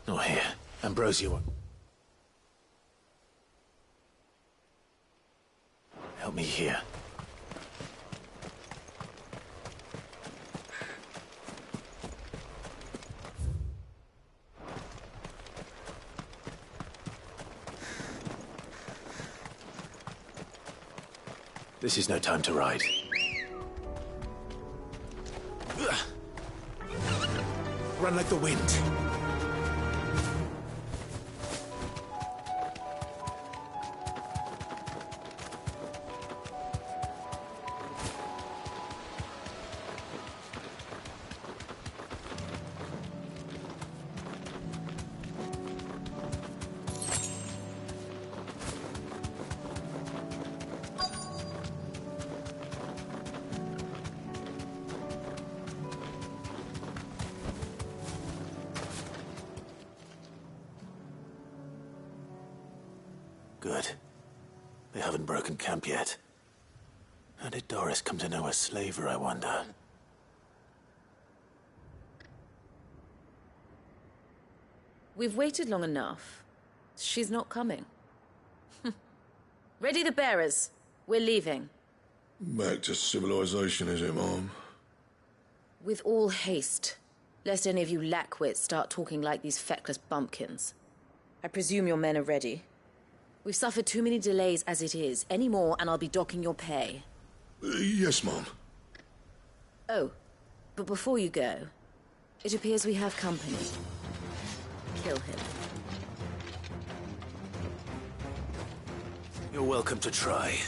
Not here. Ambrosio. Help me here. This is no time to ride. Run like the wind. Good. They haven't broken camp yet. How did Doris come to know a slaver, I wonder? We've waited long enough. She's not coming. Ready the bearers. We're leaving. Back to civilization, is it, Mom? With all haste, lest any of you lackwits start talking like these feckless bumpkins. I presume your men are ready. We've suffered too many delays as it is. Any more, and I'll be docking your pay. Yes, Mom. Oh, but before you go, it appears we have company. Kill him. You're welcome to try.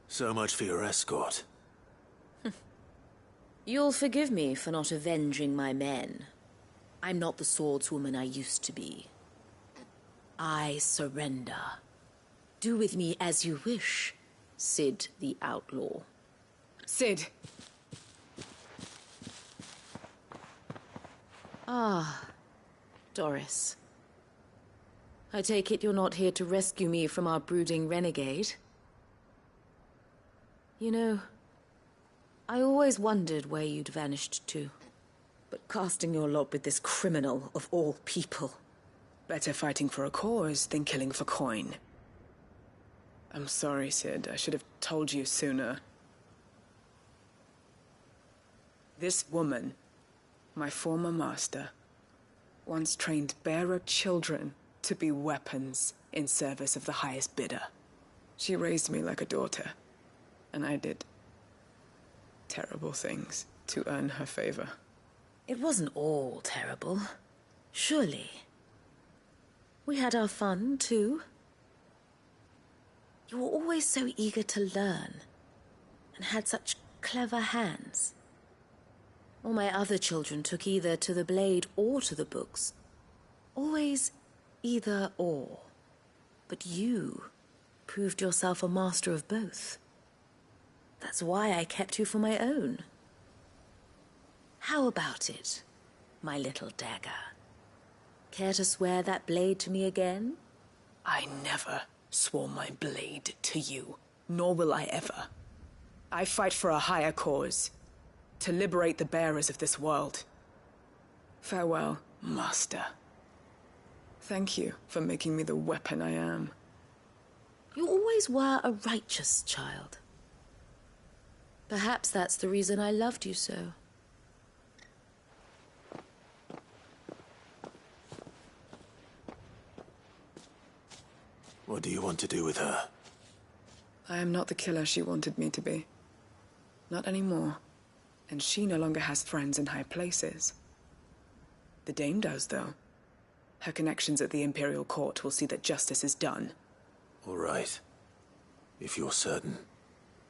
So much for your escort. You'll forgive me for not avenging my men. I'm not the swordswoman I used to be. I surrender. Do with me as you wish, Sid the Outlaw. Sid. Ah, Doris. I take it you're not here to rescue me from our brooding renegade? You know, I always wondered where you'd vanished to. But casting your lot with this criminal of all people... Better fighting for a cause than killing for coin. I'm sorry, Sid. I should have told you sooner. This woman, my former master, once trained bearer children to be weapons in service of the highest bidder. She raised me like a daughter. And I did terrible things to earn her favor. It wasn't all terrible, surely. We had our fun, too. You were always so eager to learn, and had such clever hands. All my other children took either to the blade or to the books. Always either or. But you proved yourself a master of both. That's why I kept you for my own. How about it, my little dagger? Care to swear that blade to me again? I never swore my blade to you, nor will I ever. I fight for a higher cause, to liberate the bearers of this world. Farewell, Master. Thank you for making me the weapon I am. You always were a righteous child. Perhaps that's the reason I loved you so. What do you want to do with her? I am not the killer she wanted me to be. Not anymore. And she no longer has friends in high places. The Dame does, though. Her connections at the Imperial Court will see that justice is done. All right. If you're certain.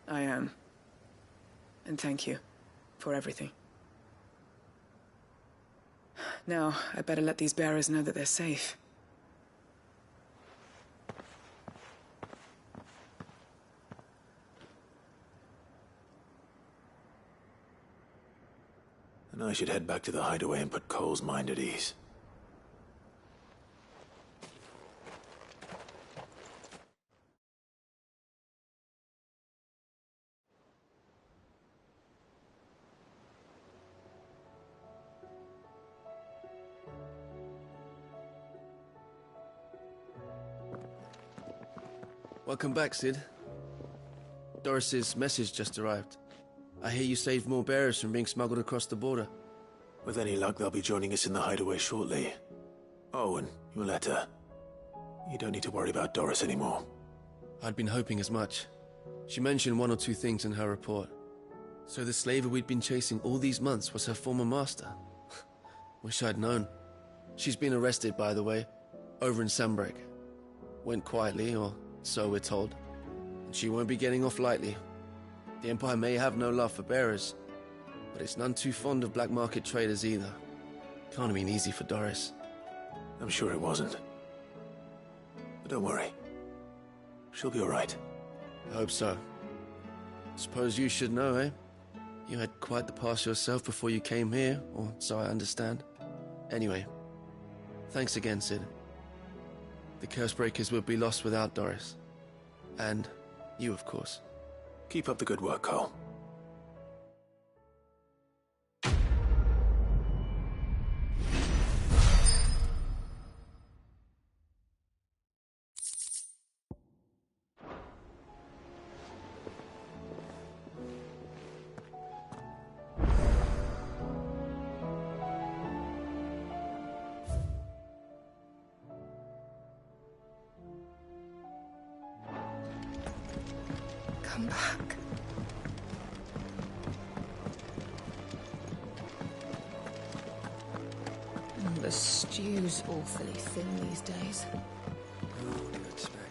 I am. And thank you for everything. Now, I better let these bearers know that they're safe. And I should head back to the hideaway and put Cole's mind at ease. Welcome back, Sid. Doris's message just arrived. I hear you saved more bearers from being smuggled across the border. With any luck, they'll be joining us in the hideaway shortly. Oh, and your letter. You don't need to worry about Doris anymore. I'd been hoping as much. She mentioned one or two things in her report. So the slaver we'd been chasing all these months was her former master. Wish I'd known. She's been arrested, by the way, over in Sandbreak. Went quietly, or so we're told. And she won't be getting off lightly. The Empire may have no love for bearers, but it's none too fond of black market traders either. Can't have been easy for Doris. I'm sure it wasn't. But don't worry. She'll be all right. I hope so. Suppose you should know, eh? You had quite the past yourself before you came here, or so I understand. Anyway, thanks again, Sid. The Cursebreakers would be lost without Doris. And you, of course. Keep up the good work, Cole. Come back. The stew's awfully thin these days. What do you expect?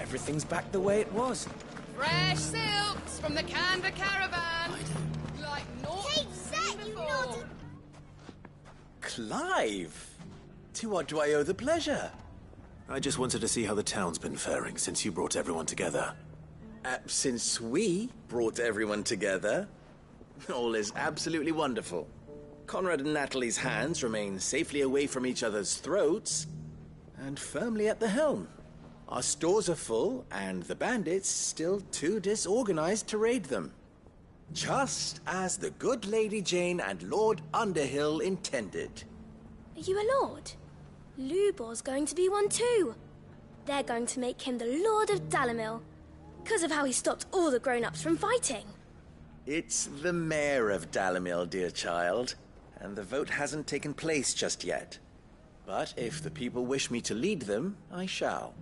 Everything's back the way it was. Fresh silks from the Canva caravan. Like naught seen before. Clive! To what do I owe the pleasure? I just wanted to see how the town's been faring since you brought everyone together. Since we brought everyone together, all is absolutely wonderful. Conrad and Natalie's hands remain safely away from each other's throats and firmly at the helm. Our stores are full, and the bandits still too disorganized to raid them. Just as the good Lady Jane and Lord Underhill intended. Are you a lord? Lubor's going to be one too. They're going to make him the Lord of Dalimil, because of how he stopped all the grown-ups from fighting. It's the mayor of Dalimil, dear child, and the vote hasn't taken place just yet. But if the people wish me to lead them, I shall.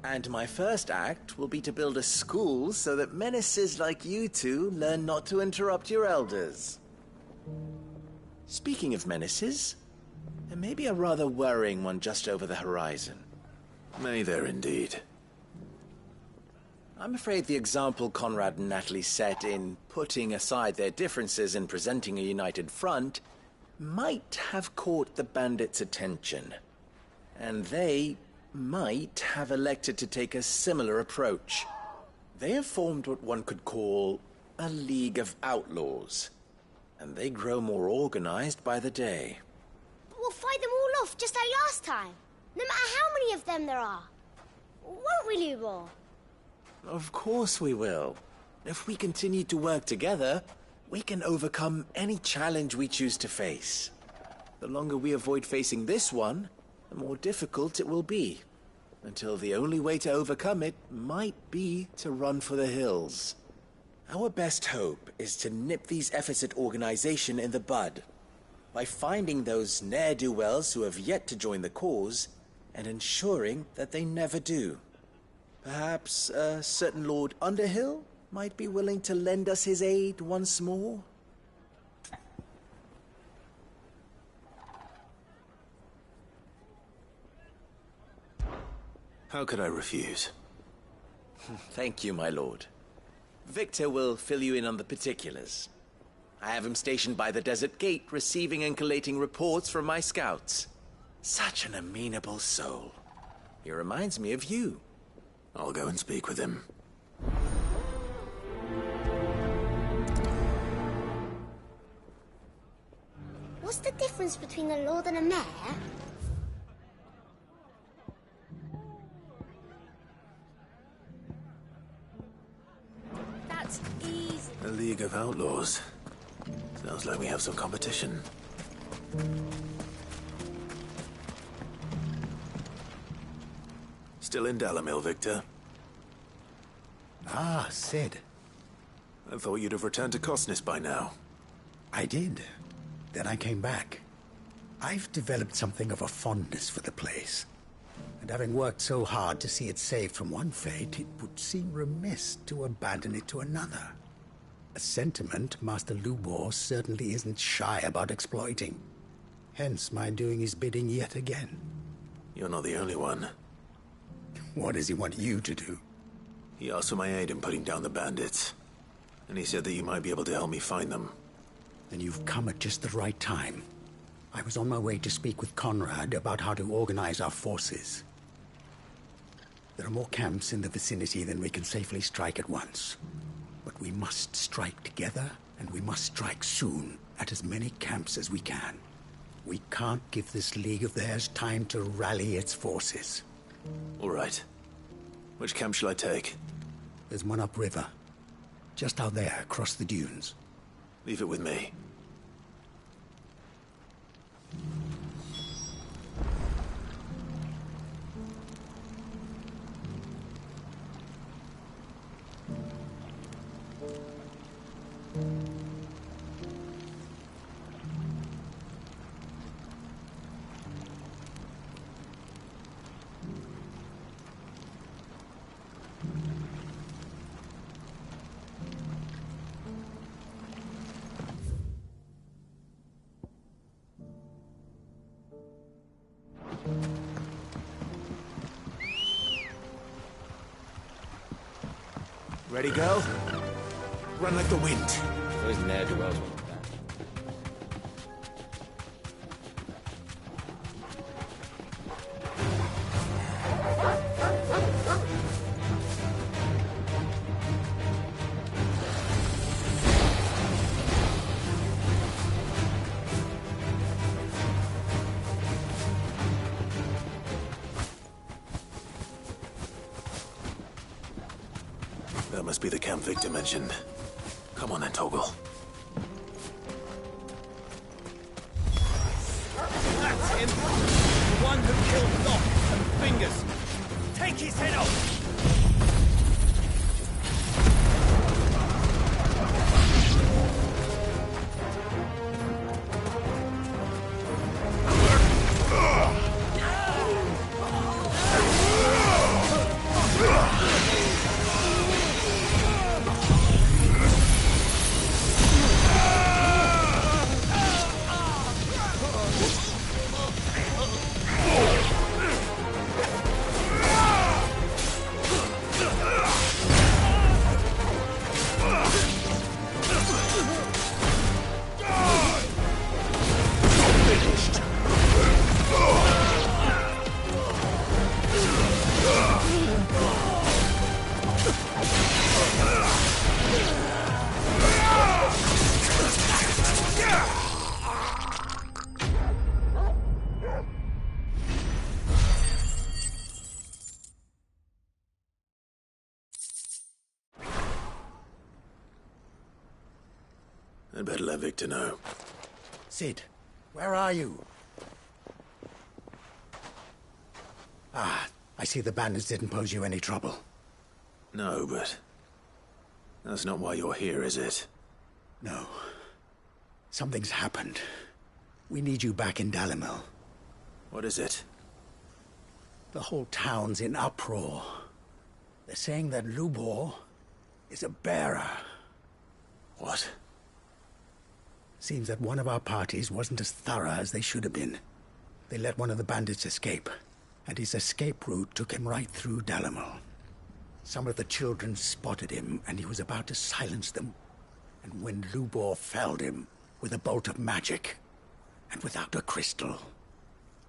And my first act will be to build a school so that menaces like you two learn not to interrupt your elders. Speaking of menaces, there may be a rather worrying one just over the horizon. May there indeed. I'm afraid the example Conrad and Natalie set in putting aside their differences and presenting a united front might have caught the bandits' attention. And they might have elected to take a similar approach. They have formed what one could call a League of Outlaws, and they grow more organized by the day. But we'll fight them all off just like last time, no matter how many of them there are. Won't we, Lubor? Of course we will. If we continue to work together, we can overcome any challenge we choose to face. The longer we avoid facing this one, the more difficult it will be, until the only way to overcome it might be to run for the hills. Our best hope is to nip these efforts at organization in the bud, by finding those ne'er-do-wells who have yet to join the cause, and ensuring that they never do. Perhaps a certain Lord Underhill might be willing to lend us his aid once more? How could I refuse? Thank you, my lord. Victor will fill you in on the particulars. I have him stationed by the desert gate, receiving and collating reports from my scouts. Such an amenable soul. He reminds me of you. I'll go and speak with him. What's the difference between a lord and a mayor? That's easy. A League of Outlaws. Sounds like we have some competition. Still in Dalimil, Victor? Ah, Sid. I thought you'd have returned to Cosnis by now. I did. Then I came back. I've developed something of a fondness for the place. And having worked so hard to see it saved from one fate, it would seem remiss to abandon it to another. A sentiment Master Lubor certainly isn't shy about exploiting. Hence my doing his bidding yet again. You're not the only one. What does he want you to do? He asked for my aid in putting down the bandits. And he said that you might be able to help me find them. Then you've come at just the right time. I was on my way to speak with Conrad about how to organize our forces. There are more camps in the vicinity than we can safely strike at once. But we must strike together, and we must strike soon at as many camps as we can. We can't give this league of theirs time to rally its forces. All right. Which camp shall I take? There's one upriver. Just out there, across the dunes. Leave it with me. Ready, go? Run like the wind. Those ne'er-do-wells. Must be the camp Victor mentioned. Come on then, Toggle. That's him! The one who killed Locke and Fingers! Take his head off! I'd better let Victor know. Sid, where are you? Ah, I see the bandits didn't pose you any trouble. No, but... that's not why you're here, is it? No. Something's happened. We need you back in Dalimil. What is it? The whole town's in uproar. They're saying that Lubor is a bearer. What? Seems that one of our parties wasn't as thorough as they should have been. They let one of the bandits escape, and his escape route took him right through Dalimil. Some of the children spotted him, and he was about to silence them. And when Lubor felled him with a bolt of magic, and without a crystal.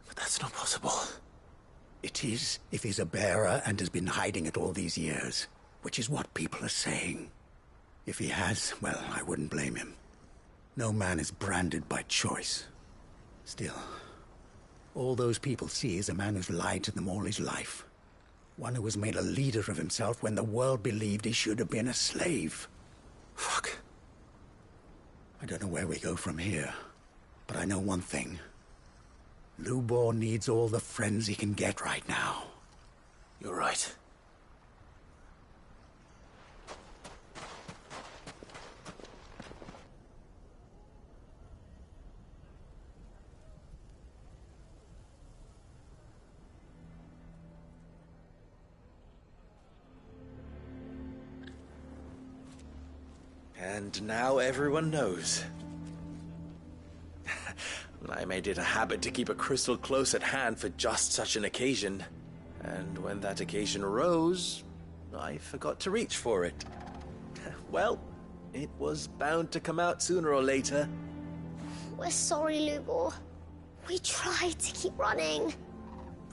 But that's not possible. It is, if he's a bearer and has been hiding it all these years, which is what people are saying. If he has, well, I wouldn't blame him. No man is branded by choice. Still, all those people see is a man who's lied to them all his life. One who was made a leader of himself when the world believed he should have been a slave. Fuck. I don't know where we go from here, but I know one thing. Lubor needs all the friends he can get right now. You're right. And now everyone knows. I made it a habit to keep a crystal close at hand for just such an occasion. And when that occasion arose, I forgot to reach for it. Well, it was bound to come out sooner or later. We're sorry, Lubor. We tried to keep running.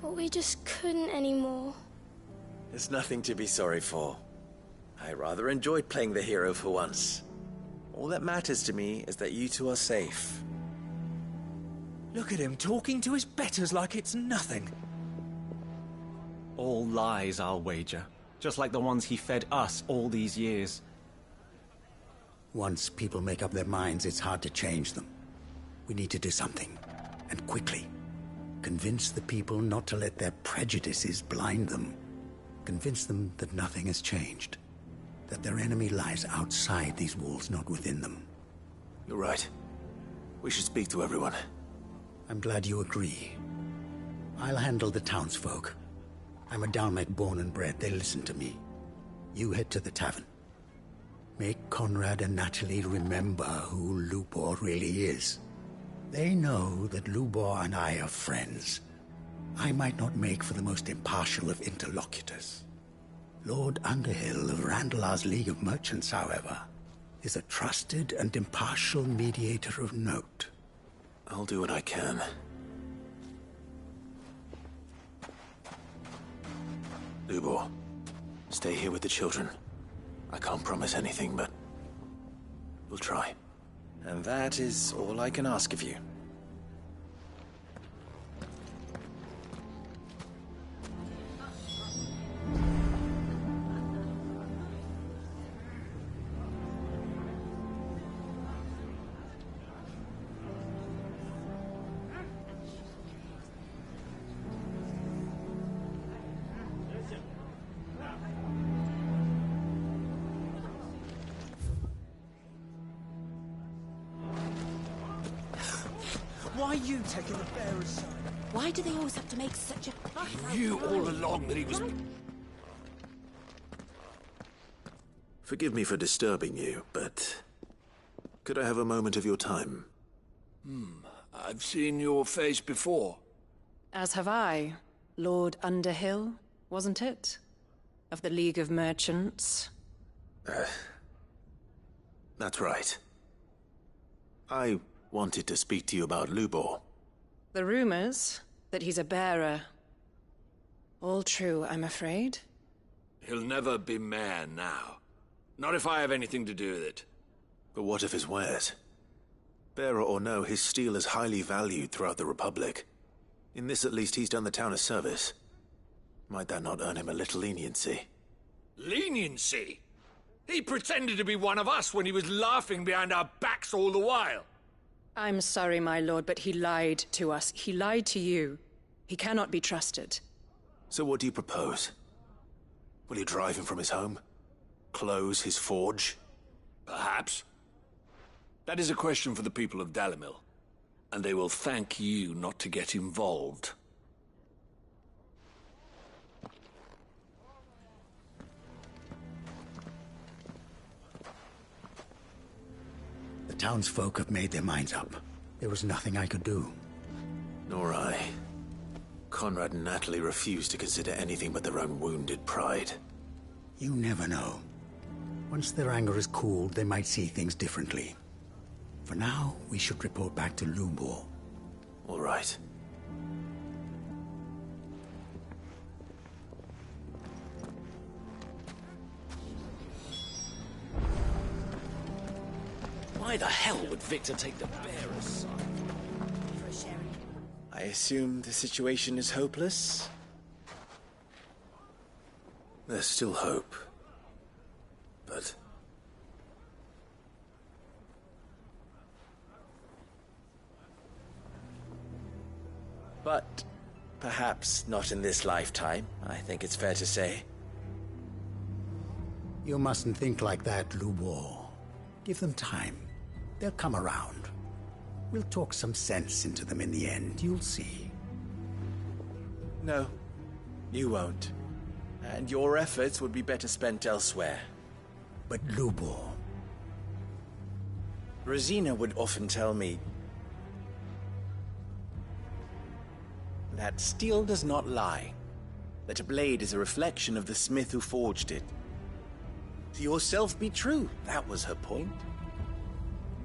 But we just couldn't anymore. There's nothing to be sorry for. I rather enjoyed playing the hero for once. All that matters to me is that you two are safe. Look at him talking to his betters like it's nothing. All lies, I'll wager. Just like the ones he fed us all these years. Once people make up their minds, it's hard to change them. We need to do something, and quickly. Convince the people not to let their prejudices blind them. Convince them that nothing has changed. That their enemy lies outside these walls, not within them. You're right. We should speak to everyone. I'm glad you agree. I'll handle the townsfolk. I'm a Dalmec born and bred. They listen to me. You head to the tavern. Make Conrad and Natalie remember who Lubor really is. They know that Lubor and I are friends. I might not make for the most impartial of interlocutors. Lord Underhill of Randalar's League of Merchants, however, is a trusted and impartial mediator of note. I'll do what I can. Lubor, stay here with the children. I can't promise anything, but we'll try. And that is all I can ask of you. Why you taking the bearer's side? Why do they always have to make such a fuss? He knew all along that he was... Forgive me for disturbing you, but could I have a moment of your time? I've seen your face before. As have I. Lord Underhill, wasn't it? Of the League of Merchants. That's right. I wanted to speak to you about Lubor. The rumors that he's a bearer. All true, I'm afraid. He'll never be mayor now. Not if I have anything to do with it. But what of his wares? Bearer or no, his steel is highly valued throughout the Republic. In this, at least, he's done the town a service. Might that not earn him a little leniency? Leniency? He pretended to be one of us when he was laughing behind our backs all the while. I'm sorry, my lord, but he lied to us. He lied to you. He cannot be trusted. So what do you propose? Will you drive him from his home? Close his forge? Perhaps. That is a question for the people of Dalimil, and they will thank you not to get involved. The townsfolk have made their minds up. There was nothing I could do. Nor I. Conrad and Natalie refused to consider anything but their own wounded pride. You never know. Once their anger is cooled, they might see things differently. For now, we should report back to Lubor. All right. Why the hell would Victor take the bearer's side? I assume the situation is hopeless? There's still hope. But... But perhaps not in this lifetime, I think it's fair to say. You mustn't think like that, Lubor. Give them time. They'll come around. We'll talk some sense into them in the end, you'll see. No, you won't. And your efforts would be better spent elsewhere. But Lubor... Rosina would often tell me that steel does not lie, that a blade is a reflection of the smith who forged it. To yourself be true, that was her point.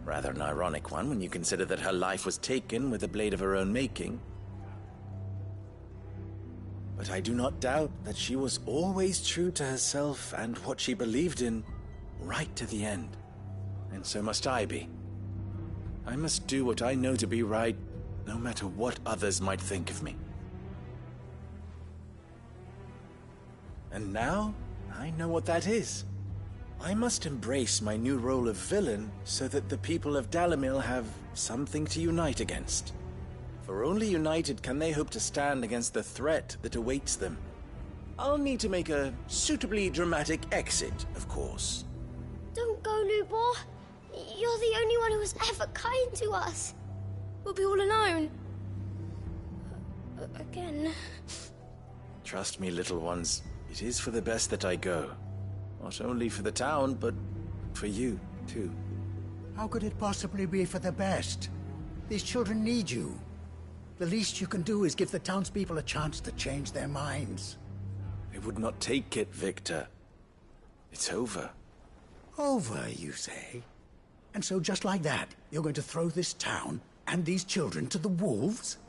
Rather an ironic one when you consider that her life was taken with a blade of her own making. But I do not doubt that she was always true to herself and what she believed in, right to the end. And so must I be. I must do what I know to be right, no matter what others might think of me. And now, I know what that is. I must embrace my new role of villain so that the people of Dalimil have something to unite against. For only united can they hope to stand against the threat that awaits them. I'll need to make a suitably dramatic exit, of course. Don't go, Lubor. You're the only one who was ever kind to us. We'll be all alone. Again. Trust me, little ones, it is for the best that I go. Not only for the town, but for you, too. How could it possibly be for the best? These children need you. The least you can do is give the townspeople a chance to change their minds. They would not take it, Victor. It's over. Over, you say? And so just like that, you're going to throw this town and these children to the wolves?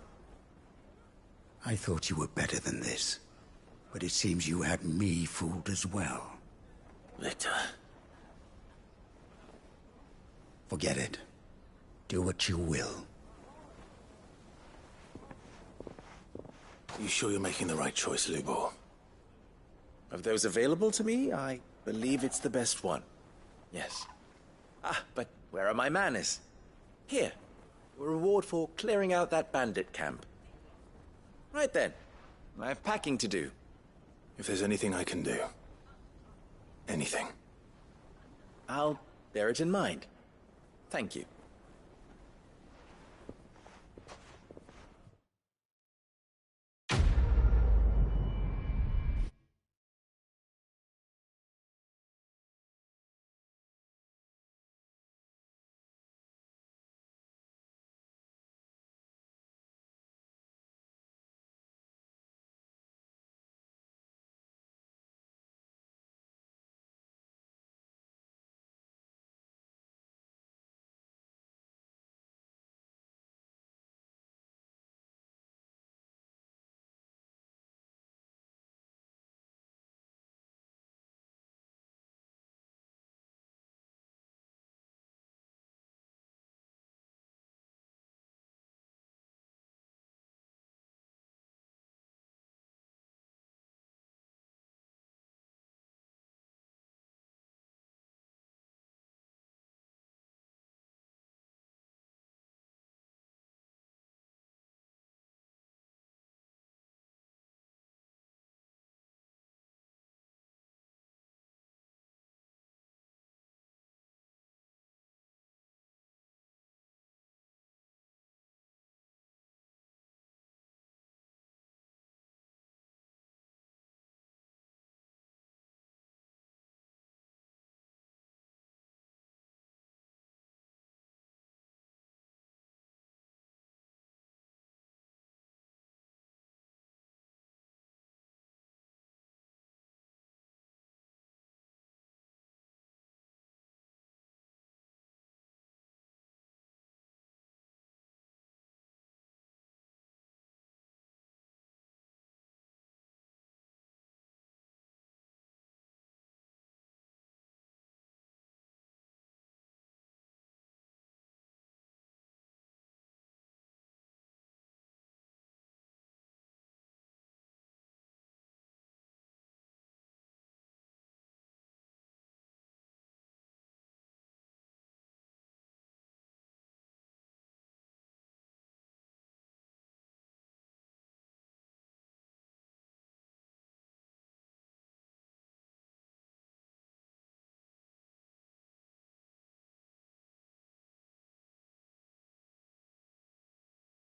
I thought you were better than this. But it seems you had me fooled as well. Victor. Forget it. Do what you will. You sure you're making the right choice, Lubor? Of those available to me, I believe it's the best one. Yes. Ah, but where are my manners? Here. A reward for clearing out that bandit camp. Right then. I have packing to do. If there's anything I can do. Anything. I'll bear it in mind. Thank you.